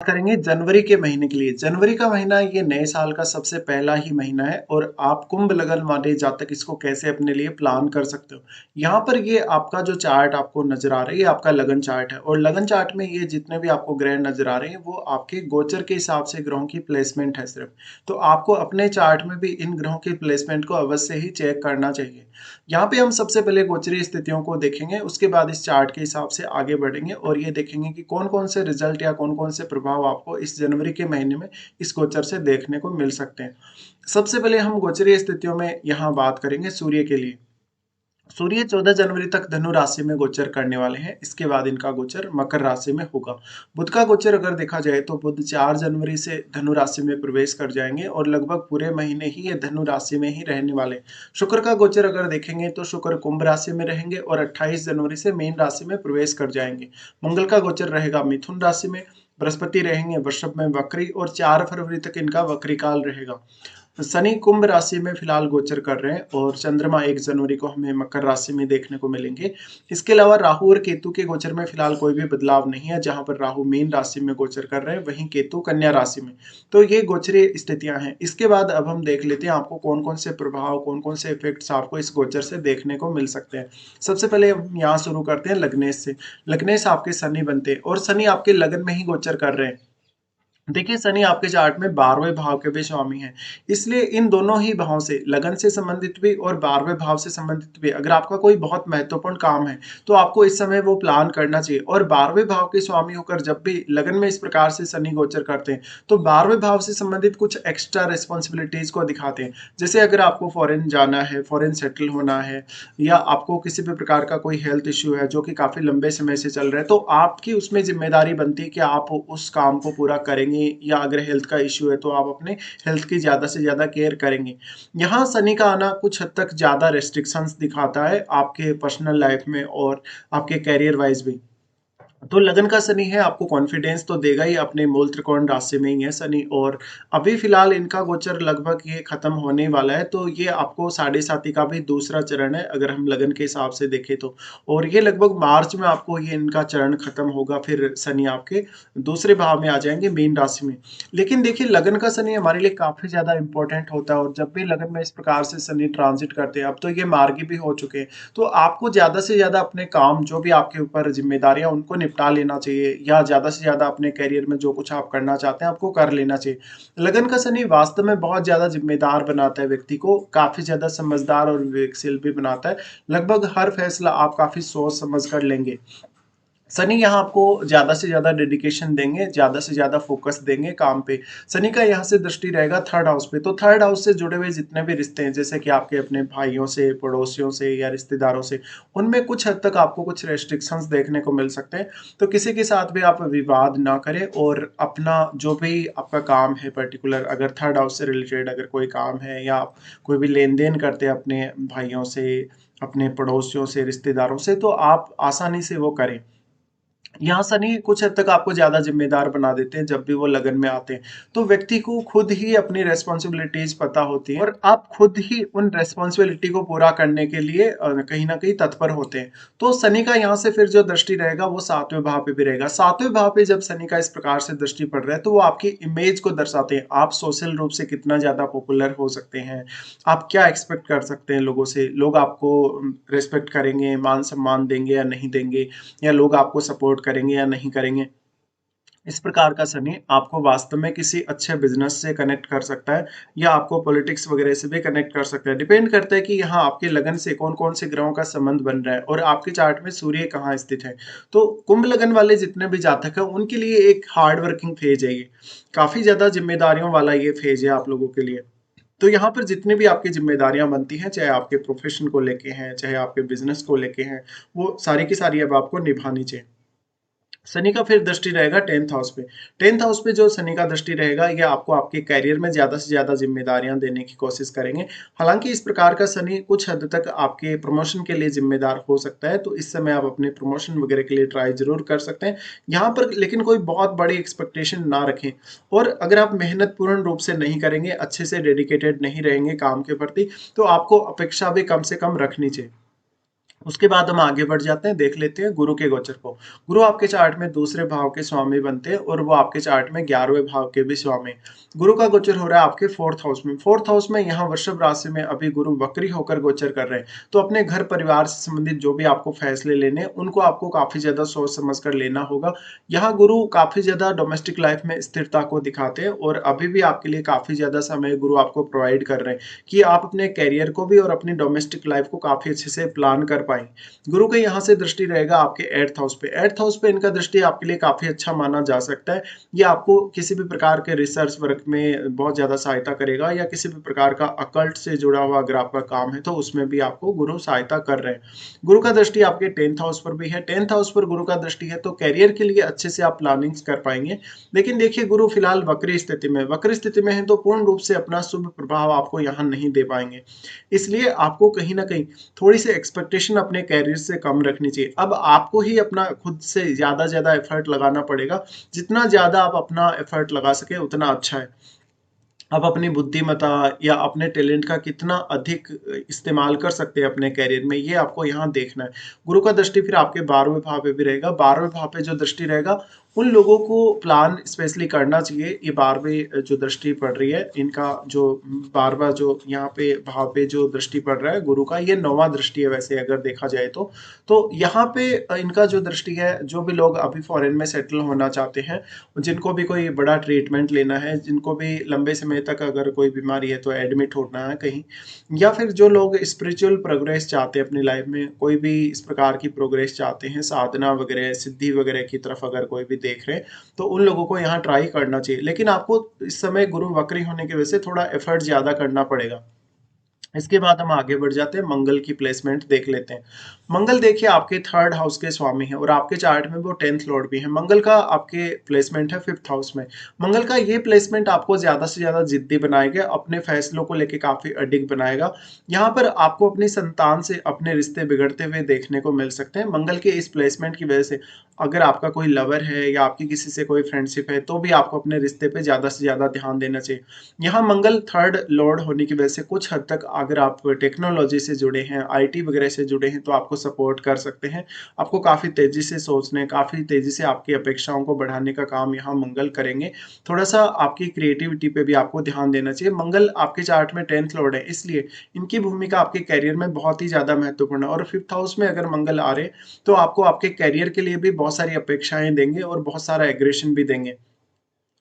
करेंगे जनवरी के महीने के लिए। जनवरी का महीना ये नए साल का सबसे पहला ही महीना है और आप कुंभ लगन वाले जातक इसको कैसे अपने लिए प्लान कर सकते हो। यहाँ पर ये आपका जो चार्ट आपको नजर आ रहा है ये आपका लगन चार्ट है और लगन चार्ट में ये जितने भी आपको ग्रह नजर आ रहे हैं वो आपके गोचर के हिसाब से ग्रहों की प्लेसमेंट है सिर्फ। तो आपको अपने चार्ट में भी इन ग्रहों की प्लेसमेंट को अवश्य ही चेक करना चाहिए। यहाँ पे हम सबसे पहले गोचरीय स्थितियों को देखेंगे, उसके बाद इस चार्ट के हिसाब से आगे बढ़ेंगे और ये देखेंगे कि कौन कौन से रिजल्ट या कौन कौन से प्रभाव आपको इस जनवरी के महीने में इस गोचर से देखने को मिल सकते हैं। सबसे पहले हम गोचरीय स्थितियों में यहाँ बात करेंगे सूर्य के लिए। सूर्य 14 जनवरी तक धनु राशि में गोचर करने वाले हैं। इसके बाद इनका गोचर मकर राशि में होगा। बुध का गोचर अगर देखा जाए तो बुध 4 जनवरी से धनु राशि में प्रवेश कर जाएंगे और लगभग पूरे महीने ही ये धनु राशि में ही रहने वाले। शुक्र का गोचर अगर देखेंगे तो शुक्र कुंभ राशि में रहेंगे और 28 जनवरी से मीन राशि में प्रवेश कर जाएंगे। मंगल का गोचर रहेगा मिथुन राशि में। बृहस्पति रहेंगे वृषभ में वक्री और 4 फरवरी तक इनका वक्री काल रहेगा। शनि कुंभ राशि में फिलहाल गोचर कर रहे हैं और चंद्रमा 1 जनवरी को हमें मकर राशि में देखने को मिलेंगे। इसके अलावा राहु और केतु के गोचर में फिलहाल कोई भी बदलाव नहीं है। जहां पर राहु मीन राशि में गोचर कर रहे हैं वहीं केतु कन्या राशि में। तो ये गोचरीय स्थितियां हैं। इसके बाद अब हम देख लेते हैं आपको कौन कौन से प्रभाव कौन कौन से इफेक्ट्स आपको इस गोचर से देखने को मिल सकते हैं। सबसे पहले हम यहाँ शुरू करते हैं लग्नेश से। लग्नेश आपके शनि बनते हैं और शनि आपके लगन में ही गोचर कर रहे हैं। देखिए शनि आपके चार्ट में 12वें भाव के भी स्वामी हैं। इसलिए इन दोनों ही भाव से लगन से संबंधित भी और 12वें भाव से संबंधित भी अगर आपका कोई बहुत महत्वपूर्ण काम है तो आपको इस समय वो प्लान करना चाहिए। और 12वें भाव के स्वामी होकर जब भी लगन में इस प्रकार से शनि गोचर करते हैं तो 12वें भाव से संबंधित कुछ एक्स्ट्रा रिस्पॉन्सिबिलिटीज को दिखाते हैं। जैसे अगर आपको फॉरेन जाना है, फॉरेन सेटल होना है या आपको किसी भी प्रकार का कोई हेल्थ इश्यू है जो कि काफी लंबे समय से चल रहा है तो आपकी उसमें जिम्मेदारी बनती है कि आप उस काम को पूरा करेंगे। या अगर हेल्थ का इश्यू है तो आप अपने हेल्थ की ज्यादा से ज्यादा केयर करेंगे। यहाँ शनि का आना कुछ हद तक ज्यादा रेस्ट्रिक्शंस दिखाता है आपके पर्सनल लाइफ में और आपके कैरियर वाइज भी। तो लगन का शनि है आपको कॉन्फिडेंस तो देगा ही। अपने मूल त्रिकोण राशि में ही है शनि और अभी फिलहाल इनका गोचर लगभग ये खत्म होने वाला है। तो ये आपको साढ़े साथी का भी दूसरा चरण है अगर हम लगन के हिसाब से देखें तो। और ये लगभग मार्च में आपको ये इनका चरण खत्म होगा। फिर शनि आपके दूसरे भाव में आ जाएंगे मीन राशि में। लेकिन देखिए लगन का शनि हमारे लिए काफी ज्यादा इंपॉर्टेंट होता है और जब भी लगन में इस प्रकार से शनि ट्रांजिट करते हैं, अब तो ये मार्गी भी हो चुके हैं, तो आपको ज्यादा से ज्यादा अपने काम जो भी आपके ऊपर जिम्मेदारियां उनको निपटा लेना चाहिए या ज्यादा से ज्यादा अपने करियर में जो कुछ आप करना चाहते हैं आपको कर लेना चाहिए। लगन का शनि वास्तव में बहुत ज्यादा जिम्मेदार बनाता है व्यक्ति को, काफी ज्यादा समझदार और विवेकशील भी बनाता है। लगभग हर फैसला आप काफी सोच समझ कर लेंगे। शनि यहाँ आपको ज्यादा से ज्यादा डेडिकेशन देंगे, ज्यादा से ज्यादा फोकस देंगे काम पे। शनि का यहाँ से दृष्टि रहेगा थर्ड हाउस पे। तो थर्ड हाउस से जुड़े हुए जितने भी रिश्ते हैं जैसे कि आपके अपने भाइयों से, पड़ोसियों से या रिश्तेदारों से, उनमें कुछ हद तक आपको कुछ रेस्ट्रिक्शंस देखने को मिल सकते हैं। तो किसी के साथ भी आप विवाद ना करें और अपना जो भी आपका काम है पर्टिकुलर, अगर थर्ड हाउस से रिलेटेड अगर कोई काम है या आप कोई भी लेन देन करते हैं अपने भाइयों से, अपने पड़ोसियों से, रिश्तेदारों से, तो आप आसानी से वो करें। यहाँ शनि कुछ हद तक आपको ज्यादा जिम्मेदार बना देते हैं जब भी वो लगन में आते हैं। तो व्यक्ति को खुद ही अपनी रेस्पॉन्सिबिलिटीज पता होती है और आप खुद ही उन रेस्पॉन्सिबिलिटी को पूरा करने के लिए कहीं ना कहीं तत्पर होते हैं। तो शनि का यहाँ से फिर जो दृष्टि रहेगा वो 7वें भाव पे भी रहेगा। 7वें भाव पे जब शनि का इस प्रकार से दृष्टि पड़ रहा है तो वो आपकी इमेज को दर्शाते हैं। आप सोशल रूप से कितना ज्यादा पॉपुलर हो सकते हैं, आप क्या एक्सपेक्ट कर सकते हैं लोगों से, लोग आपको रेस्पेक्ट करेंगे, मान सम्मान देंगे या नहीं देंगे, या लोग आपको सपोर्ट करेंगे या नहीं करेंगे। इस प्रकार का शनि आपको वास्तव में किसी अच्छे बिजनेस से कनेक्ट कर सकता है या आपको पॉलिटिक्स वगैरह से भी कनेक्ट कर सकता है। डिपेंड करता है कि यहाँ आपके लगन से कौन कौन से ग्रहों का संबंध बन रहा है और आपके चार्ट में सूर्य कहाँ स्थित है। तो कुंभ लगन वाले जितने भी जातक हैं उनके लिए एक हार्ड वर्किंग फेज है ये, काफी ज्यादा जिम्मेदारियों वाला ये फेज है आप लोगों के लिए। तो यहाँ पर जितनी भी आपकी जिम्मेदारियां बनती हैं, चाहे आपके प्रोफेशन को लेके हैं चाहे आपके बिजनेस को लेके हैं, वो सारी की सारी अब आपको निभानी चाहिए। शनि का फिर दृष्टि रहेगा 10th हाउस पे। 10th हाउस पे जो शनि का दृष्टि रहेगा ये आपको आपके करियर में ज्यादा से ज्यादा जिम्मेदारियां देने की कोशिश करेंगे। हालांकि इस प्रकार का शनि कुछ हद तक आपके प्रमोशन के लिए जिम्मेदार हो सकता है, तो इस समय आप अपने प्रमोशन वगैरह के लिए ट्राई जरूर कर सकते हैं यहाँ पर। लेकिन कोई बहुत बड़ी एक्सपेक्टेशन ना रखें और अगर आप मेहनत पूर्ण रूप से नहीं करेंगे, अच्छे से डेडिकेटेड नहीं रहेंगे काम के प्रति, तो आपको अपेक्षा भी कम से कम रखनी चाहिए। उसके बाद हम आगे बढ़ जाते हैं, देख लेते हैं गुरु के गोचर को। गुरु आपके चार्ट में दूसरे भाव के स्वामी बनते हैं और वो आपके चार्ट में 11वें भाव के भी स्वामी। गुरु का गोचर हो रहा है आपके फोर्थ हाउस में। फोर्थ हाउस में यहाँ वृषभ राशि में अभी गुरु वक्री होकर गोचर कर रहे हैं। तो अपने घर परिवार से संबंधित जो भी आपको फैसले लेने हैं, उनको आपको काफी ज्यादा सोच समझ कर लेना होगा। यहाँ गुरु काफी ज्यादा डोमेस्टिक लाइफ में स्थिरता को दिखाते हैं और अभी भी आपके लिए काफी ज्यादा समय गुरु आपको प्रोवाइड कर रहे हैं कि आप अपने कैरियर को भी और अपनी डोमेस्टिक लाइफ को काफी अच्छे से प्लान कर पाए। गुरु का यहाँ से दृष्टि रहेगा आपके एट्थ हाउस पे। एट्थ हाउस पे इनका दृष्टि आपके लिए काफी अच्छा माना जा सकता है। ये आपको किसी भी प्रकार के रिसर्च वर्क में बहुत ज्यादा सहायता करेगा या किसी भी प्रकार का अकल्ट से जुड़ा हुआ अगर आपका काम है तो उसमें भी आपको गुरु सहायता कर रहे हैं। गुरु का दृष्टि आपके टेंथ हाउस पर भी है। टेंथ हाउस पर गुरु का दृष्टि है तो कैरियर के लिए अच्छे से आप प्लानिंग्स कर पाएंगे। लेकिन देखिए गुरु फिलहाल वक्री स्थिति में, वक्री स्थिति में है तो पूर्ण रूप से अपना शुभ प्रभाव आपको यहाँ नहीं दे पाएंगे। इसलिए आपको कहीं ना कहीं थोड़ी सी एक्सपेक्टेशन अपने कैरियर से कम रखनी चाहिए। अब आपको ही अपना खुद से ज्यादा एफर्ट लगाना पड़ेगा। जितना ज्यादा आप अपना एफर्ट लगा सके उतना अच्छा है। आप अपनी बुद्धिमत्ता या अपने टैलेंट का कितना अधिक इस्तेमाल कर सकते हैं अपने कैरियर में, ये आपको यहाँ देखना है। गुरु का दृष्टि फिर आपके 12वें भाव पे भी रहेगा। 12वें भाव पे जो दृष्टि रहेगा उन लोगों को प्लान स्पेशली करना चाहिए। ये 12वें जो दृष्टि पड़ रही है, इनका जो 12वां जो यहाँ पे भाव पे जो दृष्टि पड़ रहा है गुरु का, ये 9वां दृष्टि है वैसे अगर देखा जाए तो यहाँ पे इनका जो दृष्टि है, जो भी लोग अभी फॉरेन में सेटल होना चाहते हैं, जिनको भी कोई बड़ा ट्रीटमेंट लेना है, जिनको भी लंबे समय तक अगर कोई बीमारी है तो एडमिट होना है कहीं, या फिर जो लोग स्पिरिचुअल प्रोग्रेस चाहते हैं अपनी लाइफ में, कोई भी इस प्रकार की प्रोग्रेस चाहते हैं, साधना वगैरह सिद्धि वगैरह की तरफ अगर कोई भी देख रहे हैं तो उन लोगों को यहाँ ट्राई करना चाहिए। लेकिन आपको इस समय गुरु वक्री होने की वजह से थोड़ा एफर्ट ज्यादा करना पड़ेगा। इसके बाद हम आगे बढ़ जाते हैं, मंगल की प्लेसमेंट देख लेते हैं। मंगल देखिए आपके थर्ड हाउस के स्वामी हैं और आपके चार्ट में वो टेंथ लॉर्ड भी है। मंगल का आपके प्लेसमेंट है फिफ्थ हाउस में। मंगल का ये प्लेसमेंट आपको ज्यादा से ज्यादा जिद्दी बनाएगा, अपने फैसलों को लेके काफी अडिग बनाएगा। यहाँ पर आपको अपनी संतान से अपने रिश्ते बिगड़ते हुए देखने को मिल सकते हैं मंगल के इस प्लेसमेंट की वजह से। अगर आपका कोई लवर है या आपकी किसी से कोई फ्रेंडशिप है तो भी आपको अपने रिश्ते पे ज्यादा से ज्यादा ध्यान देना चाहिए। यहाँ मंगल थर्ड लॉर्ड होने की वजह से कुछ हद तक अगर आप टेक्नोलॉजी से जुड़े हैं, आईटी वगैरह से जुड़े हैं तो आपको सपोर्ट कर सकते हैं। आपको काफी तेजी से सोचने, काफी तेजी से आपकी अपेक्षाओं को बढ़ाने का काम यहाँ मंगल करेंगे। थोड़ा सा आपकी क्रिएटिविटी पे भी आपको ध्यान देना चाहिए। मंगल आपके चार्ट में टेंथ लॉर्ड है, इसलिए इनकी भूमिका आपके कैरियर में बहुत ही ज्यादा महत्वपूर्ण है। और फिफ्थ हाउस में अगर मंगल आ रहे तो आपको आपके कैरियर के लिए भी बहुत सारी अपेक्षाएं देंगे और बहुत सारा एग्रेशन भी देंगे।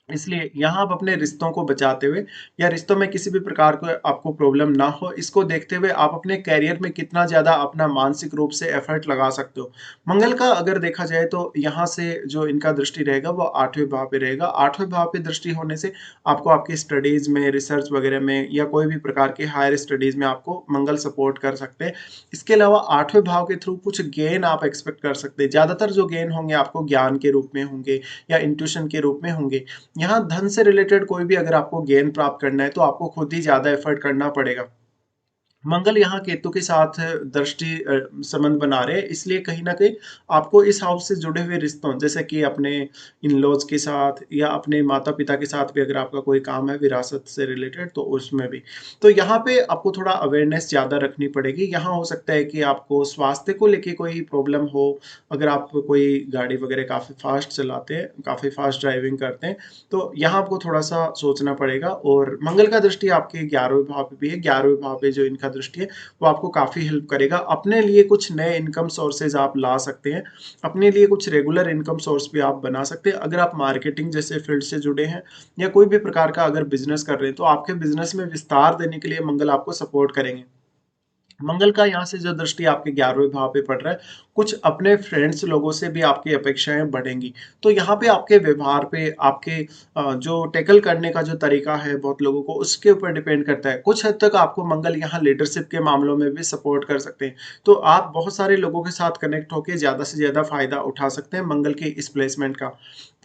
इसलिए यहाँ आप अपने रिश्तों को बचाते हुए या रिश्तों में किसी भी प्रकार को आपको प्रॉब्लम ना हो, इसको देखते हुए आप अपने कैरियर में कितना ज्यादा अपना मानसिक रूप से एफर्ट लगा सकते हो। मंगल का अगर देखा जाए तो यहाँ से जो इनका दृष्टि रहेगा वो 8वें भाव पे रहेगा। 8वें भाव पे दृष्टि होने से आपको आपकी स्टडीज में, रिसर्च वगैरह में या कोई भी प्रकार के हायर स्टडीज में आपको मंगल सपोर्ट कर सकते हैं। इसके अलावा 8वें भाव के थ्रू कुछ गेन आप एक्सपेक्ट कर सकते हैं। ज्यादातर जो गेन होंगे आपको ज्ञान के रूप में होंगे या इंट्यूशन के रूप में होंगे। यहाँ धन से रिलेटेड कोई भी अगर आपको गेन प्राप्त करना है तो आपको खुद ही ज्यादा एफर्ट करना पड़ेगा। मंगल यहाँ केतु के साथ दृष्टि संबंध बना रहे हैं, इसलिए कहीं ना कहीं आपको इस हाउस से जुड़े हुए रिश्तों, जैसे कि अपने इन लॉज के साथ या अपने माता पिता के साथ भी अगर आपका कोई काम है विरासत से रिलेटेड तो उसमें भी, तो यहाँ पे आपको थोड़ा अवेयरनेस ज्यादा रखनी पड़ेगी। यहाँ हो सकता है कि आपको स्वास्थ्य को लेके कोई प्रॉब्लम हो। अगर आप कोई गाड़ी वगैरह काफी फास्ट चलाते हैं, काफी फास्ट ड्राइविंग करते हैं, तो यहाँ आपको थोड़ा सा सोचना पड़ेगा। और मंगल का दृष्टि आपके 11वें भाव पे भी है। 11वें भाव पे जो इनका दृष्टि है वो आपको काफी हेल्प करेगा। अपने लिए कुछ नए इनकम सोर्सेज आप ला सकते हैं, अपने लिए कुछ रेगुलर इनकम सोर्स भी आप बना सकते हैं। अगर आप मार्केटिंग जैसे फील्ड से जुड़े हैं या कोई भी प्रकार का अगर बिजनेस कर रहे हैं तो आपके बिजनेस में विस्तार देने के लिए मंगल आपको सपोर्ट करेंगे। मंगल का यहाँ से जो दृष्टि आपके 11वें भाव पे पड़ रहा है, कुछ अपने फ्रेंड्स लोगों से भी आपकी अपेक्षाएं बढ़ेंगी। तो यहाँ पे आपके व्यवहार पे, आपके जो टैकल करने का जो तरीका है बहुत लोगों को, उसके ऊपर डिपेंड करता है। कुछ हद तक आपको मंगल यहाँ लीडरशिप के मामलों में भी सपोर्ट कर सकते हैं। तो आप बहुत सारे लोगों के साथ कनेक्ट होकर ज्यादा से ज्यादा फायदा उठा सकते हैं मंगल के इस प्लेसमेंट का।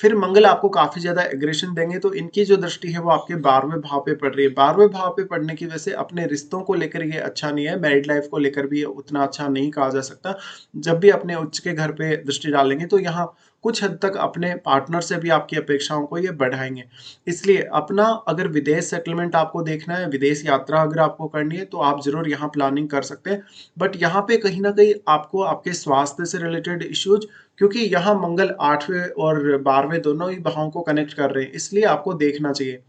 फिर मंगल आपको काफी ज्यादा एग्रेशन देंगे, तो इनकी जो दृष्टि है वो आपके 12वें भाव पे पड़ रही है। 12वें भाव पे पड़ने की वजह से अपने रिश्तों को लेकर ये अच्छा नहीं है, मैरिड लाइफ को लेकर भी ये उतना अच्छा नहीं कहा जा सकता। जब भी अपने उच्च के घर पे दृष्टि डालेंगे तो यहाँ कुछ हद तक अपने पार्टनर से भी आपकी अपेक्षाओं को ये बढ़ाएँगे। इसलिए अपना अगर विदेश सेटलमेंट आपको देखना है, विदेश यात्रा अगर आपको करनी है, तो आप ज़रूर यहाँ प्लानिंग कर सकते हैं। बट यहाँ पे कहीं न कहीं आपको आपके स्वास्थ्य से रिलेटेड इश्यूज़, क्योंकि यहाँ मंगल 8वें और 12वें दोनों ही भावों को कनेक्ट कर रहे हैं, इसलिए आपको देखना चाहिए।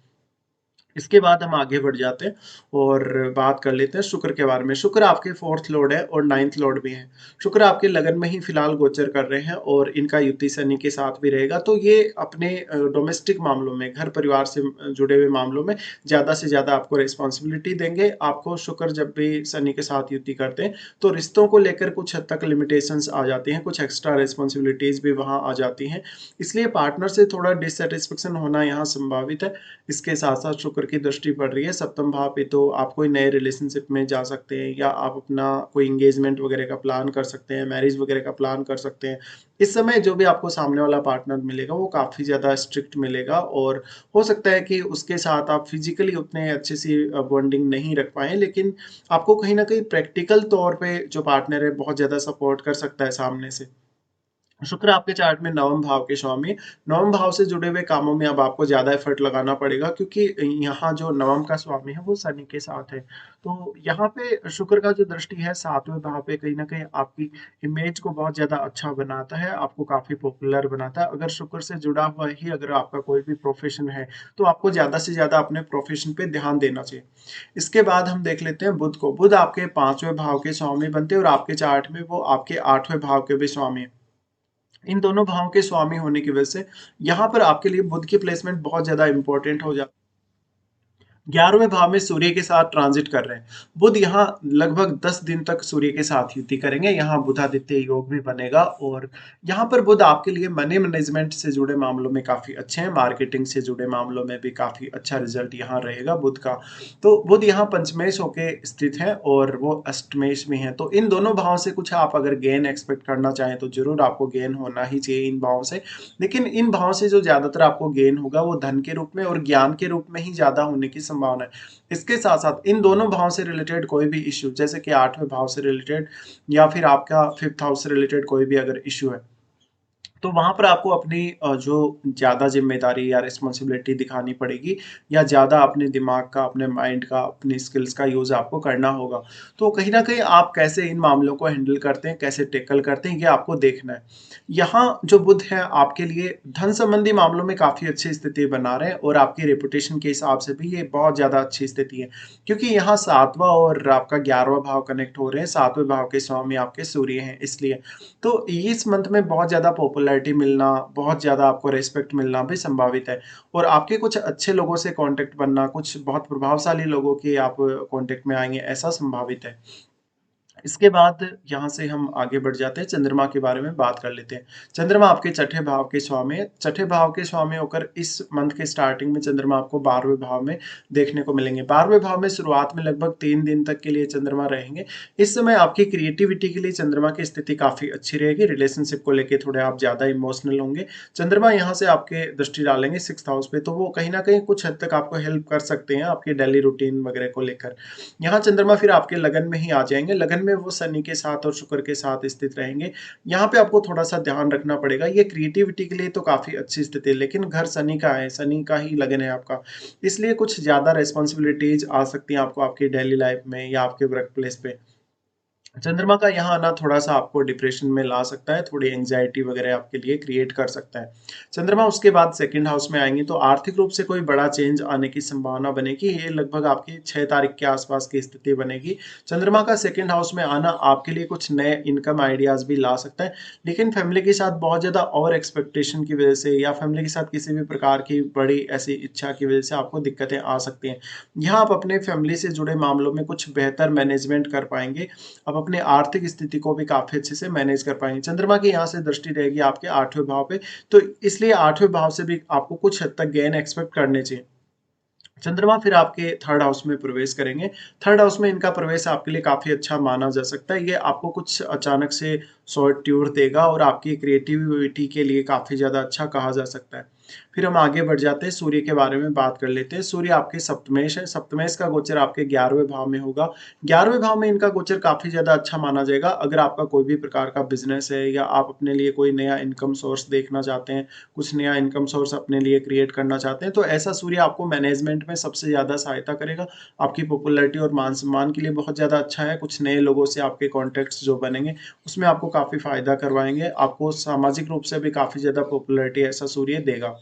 इसके बाद हम आगे बढ़ जाते हैं और बात कर लेते हैं शुक्र के बारे में। शुक्र आपके 4th लॉर्ड है और 9th लॉर्ड भी है। शुक्र आपके लगन में ही फिलहाल गोचर कर रहे हैं और इनका युति शनि के साथ भी रहेगा। तो ये अपने डोमेस्टिक मामलों में, घर परिवार से जुड़े हुए मामलों में ज़्यादा से ज़्यादा आपको रिस्पॉन्सिबिलिटी देंगे। आपको शुक्र जब भी शनि के साथ युति करते हैं, तो रिश्तों को लेकर कुछ हद तक लिमिटेशंस आ जाती हैं, कुछ एक्स्ट्रा रिस्पॉन्सिबिलिटीज़ भी वहाँ आ जाती हैं। इसलिए पार्टनर से थोड़ा डिससैटिस्फैक्शन होना यहाँ संभावित है। इसके साथ-साथ शुक्र की दृष्टि पड़ रही है सप्तम भाव पे, तो आप कोई नए रिलेशनशिप में जा सकते हैं या आप अपना कोई एंगेजमेंट वगैरह का प्लान कर सकते हैं, मैरिज वगैरह का प्लान कर सकते हैं। इस समय जो भी आपको सामने वाला पार्टनर मिलेगा वो काफ़ी ज़्यादा स्ट्रिक्ट मिलेगा और हो सकता है कि उसके साथ आप फिज़िकली उतने अच्छे से बॉन्डिंग नहीं रख पाएँ, लेकिन आपको कहीं न कहीं प्रैक्टिकल तौर पे जो पार्टनर है बहुत ज़्यादा सपोर्ट कर सकता है सामने से। शुक्र आपके चार्ट में नवम भाव के स्वामी है। नवम भाव से जुड़े हुए कामों में अब आपको ज़्यादा एफर्ट लगाना पड़ेगा, क्योंकि यहाँ जो नवम का स्वामी है वो शनि के साथ है। तो यहाँ पे शुक्र का जो दृष्टि है 7वें भाव पे कहीं न कहीं आपकी इमेज को बहुत ज़्यादा अच्छा बनाता है, आपको काफ़ी पॉपुलर बनाता है। अगर शुक्र से जुड़ा हुआ ही अगर आपका कोई भी प्रोफ़ेशन है, तो आपको ज़्यादा से ज़्यादा अपने प्रोफ़ेशन पे ध्यान देना चाहिए। इसके बाद हम देख लेते हैं बुध को। बुध आपके 5वें भाव के स्वामी बनते हैं और आपके चार्ट में वो आपके 8वें भाव के भी स्वामी हैं। इन दोनों भावों के स्वामी होने की वजह से यहाँ पर आपके लिए बुध की प्लेसमेंट बहुत ज़्यादा इम्पोर्टेंट हो जाती है। 11वें भाव में सूर्य के साथ ट्रांजिट कर रहे हैं। बुध यहाँ लगभग 10 दिन तक सूर्य के साथ युति करेंगे। यहाँ बुधादित्य योग भी बनेगा और यहाँ पर बुध आपके लिए मनी मैनेजमेंट से जुड़े मामलों में काफ़ी अच्छे हैं। मार्केटिंग से जुड़े मामलों में भी काफ़ी अच्छा रिजल्ट यहाँ रहेगा बुध का। तो बुध यहाँ पंचमेश होके स्थित है और वो अष्टमेश में है। तो इन दोनों भावों से कुछ आप अगर गेन एक्सपेक्ट करना चाहें तो ज़रूर आपको गेन होना ही चाहिए इन भावों से। लेकिन इन भावों से जो ज़्यादातर आपको गेन होगा वो धन के रूप में और ज्ञान के रूप में ही ज़्यादा होने की संभावना है। इसके साथ-साथ इन दोनों भाव से रिलेटेड कोई भी इश्यू, जैसे कि 8वें भाव से रिलेटेड या फिर आपका 5th हाउस से रिलेटेड कोई भी अगर इश्यू है, तो वहाँ पर आपको अपनी जो ज़्यादा ज़िम्मेदारी या रिस्पॉन्सिबिलिटी दिखानी पड़ेगी या ज़्यादा अपने दिमाग का, अपने माइंड का, अपनी स्किल्स का यूज़ आपको करना होगा। तो कहीं न कहीं आप कैसे इन मामलों को हैंडल करते हैं, कैसे टैकल करते हैं, ये आपको देखना है। यहाँ जो बुध है आपके लिए धन संबंधी मामलों में काफ़ी अच्छी स्थिति बना रहे हैं और आपकी रेपुटेशन के हिसाब से भी ये बहुत ज़्यादा अच्छी स्थिति है। क्योंकि यहाँ 7वां और आपका 11वां भाव कनेक्ट हो रहे हैं, 7वें भाव के स्वामी आपके सूर्य हैं इसलिए। तो इस मंथ में बहुत ज़्यादा पॉपुलैरिटी मिलना, बहुत ज़्यादा आपको रिस्पेक्ट मिलना भी संभावित है और आपके कुछ अच्छे लोगों से कॉन्टैक्ट बनना, कुछ बहुत प्रभावशाली लोगों के आप कॉन्टैक्ट में आएँगे, ऐसा संभावित है। इसके बाद यहाँ से हम आगे बढ़ जाते हैं, चंद्रमा के बारे में बात कर लेते हैं। चंद्रमा आपके छठे भाव के स्वामी हैं। छठे भाव के स्वामी होकर इस मंथ के स्टार्टिंग में चंद्रमा आपको 12वें भाव में देखने को मिलेंगे। 12वें भाव में शुरुआत में लगभग 3 दिन तक के लिए चंद्रमा रहेंगे। इस समय आपकी क्रिएटिविटी के लिए चंद्रमा की स्थिति काफ़ी अच्छी रहेगी। रिलेशनशिप को लेके थोड़े आप ज़्यादा इमोशनल होंगे। चंद्रमा यहाँ से आपके दृष्टि डालेंगे 6th हाउस पे, तो वो कहीं न कहीं कुछ हद तक आपको हेल्प कर सकते हैं आपके डेली रूटीन वगैरह को लेकर। यहाँ चंद्रमा फिर आपके लगन में ही आ जाएँगे। लगन में वो शनि के साथ और शुक्र के साथ स्थित रहेंगे। यहाँ पे आपको थोड़ा-सा ध्यान रखना पड़ेगा। ये क्रिएटिविटी के लिए तो काफ़ी अच्छी स्थिति है, लेकिन घर शनि का है, शनि का ही लगन है आपका। इसलिए कुछ ज़्यादा रिस्पॉन्सिबिलिटीज़ आ सकती हैं आपको आपकी डेली लाइफ़ में या आपके वर्क प्लेस पे। चंद्रमा का यहाँ आना थोड़ा-सा आपको डिप्रेशन में ला सकता है, थोड़ी एंग्ज़ायटी वगैरह आपके लिए क्रिएट कर सकता है। चंद्रमा उसके बाद 2nd हाउस में आएँगे तो आर्थिक रूप से कोई बड़ा चेंज आने की संभावना बनेगी। ये लगभग आपकी 6 तारीख के आस-पास की स्थिति बनेगी। चंद्रमा का 2nd हाउस में आना आपके लिए कुछ नए इनकम आइडियाज़ भी ला सकता है, लेकिन फैमिली के साथ बहुत ज़्यादा ओवर एक्सपेक्टेशन की वज़ह से या फैमिली के साथ किसी भी प्रकार की बड़ी ऐसी इच्छा की वज़ह से आपको दिक्कतें आ सकती हैं। यहाँ आप अपने फैमिली से जुड़े मामलों में कुछ बेहतर मैनेजमेंट कर पाएँगे। आप अपने आर्थिक स्थिति को भी काफ़ी अच्छे से मैनेज कर पाएँगे। चंद्रमा की यहाँ से दृष्टि रहेगी आपके 8वें भाव पे, तो इसलिए 8वें भाव से भी आपको कुछ हद तक गेन एक्सपेक्ट करने चाहिए। चंद्रमा फिर आपके 3rd हाउस में प्रवेश करेंगे। 3rd हाउस में इनका प्रवेश आपके लिए काफ़ी अच्छा माना जा सकता है। ये आपको कुछ अचानक से शॉर्ट टूर देगा और आपकी क्रिएटिविटी के लिए काफ़ी ज़्यादा अच्छा कहा जा सकता है। फिर हम आगे बढ़ जाते हैं, सूर्य के बारे में बात कर लेते हैं। सूर्य आपके सप्तमेश है, सप्तमेश का गोचर आपके 11वें भाव में होगा। 11वें भाव में इनका गोचर काफ़ी ज़्यादा अच्छा माना जाएगा। अगर आपका कोई भी प्रकार का बिज़नेस है या आप अपने लिए कोई नया इनकम सोर्स देखना चाहते हैं, कुछ नया इनकम सोर्स अपने लिए क्रिएट करना चाहते हैं, तो ऐसा सूर्य आपको मैनेजमेंट में सबसे ज़्यादा सहायता करेगा। आपकी पॉपुलैरिटी और मान-सम्मान के लिए बहुत ज़्यादा अच्छा है। कुछ नए लोगों से आपके कॉन्टैक्ट्स जो बनेंगे, उसमें आपको काफ़ी फ़ायदा करवाएँगे। आपको सामाजिक रूप से भी काफ़ी ज़्यादा पॉपुलैरिटी ऐसा सूर्य देगा।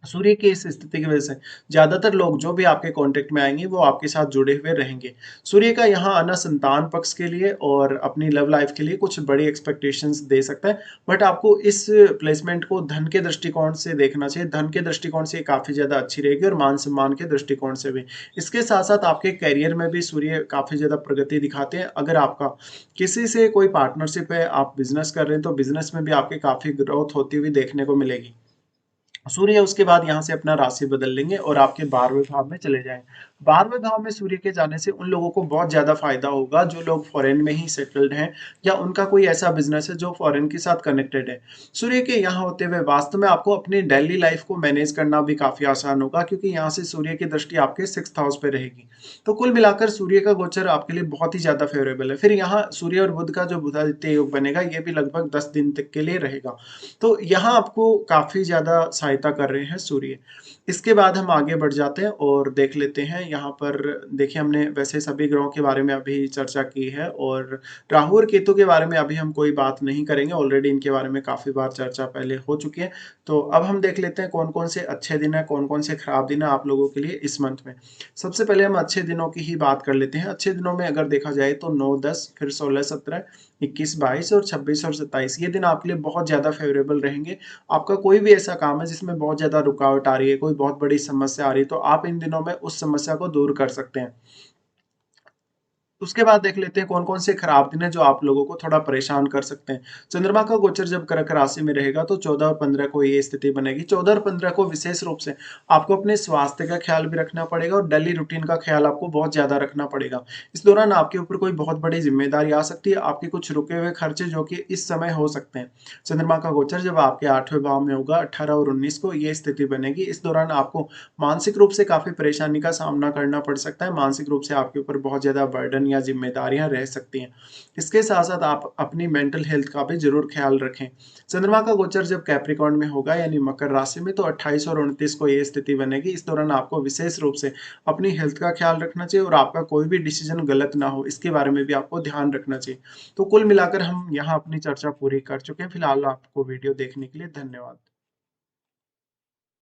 सूर्य की इस स्थिति की वजह से ज्यादातर लोग जो भी आपके कांटेक्ट में आएंगे वो आपके साथ जुड़े हुए रहेंगे। सूर्य का यहाँ आना संतान पक्ष के लिए और अपनी लव लाइफ के लिए कुछ बड़ी एक्सपेक्टेशंस दे सकता है, बट आपको इस प्लेसमेंट को धन के दृष्टिकोण से देखना चाहिए। धन के दृष्टिकोण से काफी ज्यादा अच्छी रहेगी और मान सम्मान के दृष्टिकोण से भी। इसके साथ साथ आपके करियर में भी सूर्य काफी ज्यादा प्रगति दिखाते हैं। अगर आपका किसी से कोई पार्टनरशिप है, आप बिजनेस कर रहे हैं, तो बिजनेस में भी आपके काफी ग्रोथ होती हुई देखने को मिलेगी। सूर्य उसके बाद यहाँ से अपना राशि बदल लेंगे और आपके 12वें भाव में चले जाएंगे। 12वें भाव में सूर्य के जाने से उन लोगों को बहुत ज्यादा फायदा होगा जो लोग फॉरेन में ही सेटल्ड हैं या उनका कोई ऐसा बिजनेस है जो फॉरेन के साथ कनेक्टेड है। सूर्य के यहाँ होते हुए वास्तव में आपको अपनी डेली लाइफ को मैनेज करना भी काफी आसान होगा, क्योंकि यहाँ से सूर्य की दृष्टि आपके 6th हाउस पे रहेगी। तो कुल मिलाकर सूर्य का गोचर आपके लिए बहुत ही ज्यादा फेवरेबल है। फिर यहाँ सूर्य और बुध का जो बुधादित्य योग बनेगा, ये भी लगभग 10 दिन तक के लिए रहेगा। तो यहाँ आपको काफ़ी ज़्यादा सहायता कर रहे हैं सूर्य। इसके बाद हम आगे बढ़ जाते हैं और देख लेते हैं यहाँ पर। देखिए, हमने वैसे सभी ग्रहों के बारे में अभी चर्चा की है और राहु और केतु के बारे में अभी हम कोई बात नहीं करेंगे। ऑलरेडी इनके बारे में काफ़ी बार चर्चा पहले हो चुकी है। तो अब हम देख लेते हैं कौन-कौन से अच्छे दिन हैं, कौन-कौन से खराब दिन हैं आप लोगों के लिए इस मंथ में। सबसे पहले हम अच्छे दिनों की ही बात कर लेते हैं। अच्छे दिनों में अगर देखा जाए तो 9-10, फिर 16-17, 21-22 और 26 और 27 ये दिन आपके लिए बहुत ज़्यादा फेवरेबल रहेंगे। आपका कोई भी ऐसा काम है जिसमें बहुत ज़्यादा रुकावट आ रही है, कोई बहुत बड़ी समस्या आ रही है, तो आप इन दिनों में उस समस्या को दूर कर सकते हैं। उसके बाद देख लेते हैं कौन-कौन से खराब दिन हैं जो आप लोगों को थोड़ा परेशान कर सकते हैं। चंद्रमा का गोचर जब कर्क राशि में रहेगा तो 14 और 15 को ये स्थिति बनेगी। 14 और 15 को विशेष रूप से आपको अपने स्वास्थ्य का ख्याल भी रखना पड़ेगा और डेली रूटीन का ख्याल आपको बहुत ज़्यादा रखना पड़ेगा। इस दौरान आपके ऊपर कोई बहुत बड़ी ज़िम्मेदारी आ सकती है, आपके कुछ रुके हुए खर्चे जो कि इस समय हो सकते हैं। चंद्रमा का गोचर जब आपके 8वें भाव में होगा 18 और 19 को ये स्थिति बनेगी। इस दौरान आपको मानसिक रूप से काफ़ी परेशानी का सामना करना पड़ सकता है। मानसिक रूप से आपके ऊपर बहुत ज़्यादा बर्डन या ज़िम्मेदारियाँ रह सकती हैं। इसके साथ-साथ आप अपनी मेंटल हेल्थ का भी ज़रूर ख़्याल रखें। चंद्रमा का गोचर जब कैप्रिकॉर्न में होगा यानी मकर राशि में, तो 28 और 29 को ये स्थिति बनेगी। इस दौरान आपको विशेष रूप से अपनी हेल्थ का ख़्याल रखना चाहिए और आपका कोई भी डिसीज़न गलत ना हो, इसके बारे में भी आपको ध्यान रखना चाहिए। तो कुल मिलाकर हम यहाँ अपनी चर्चा पूरी कर चुके हैं। फिलहाल आपको वीडियो देखने के लिए धन्यवाद।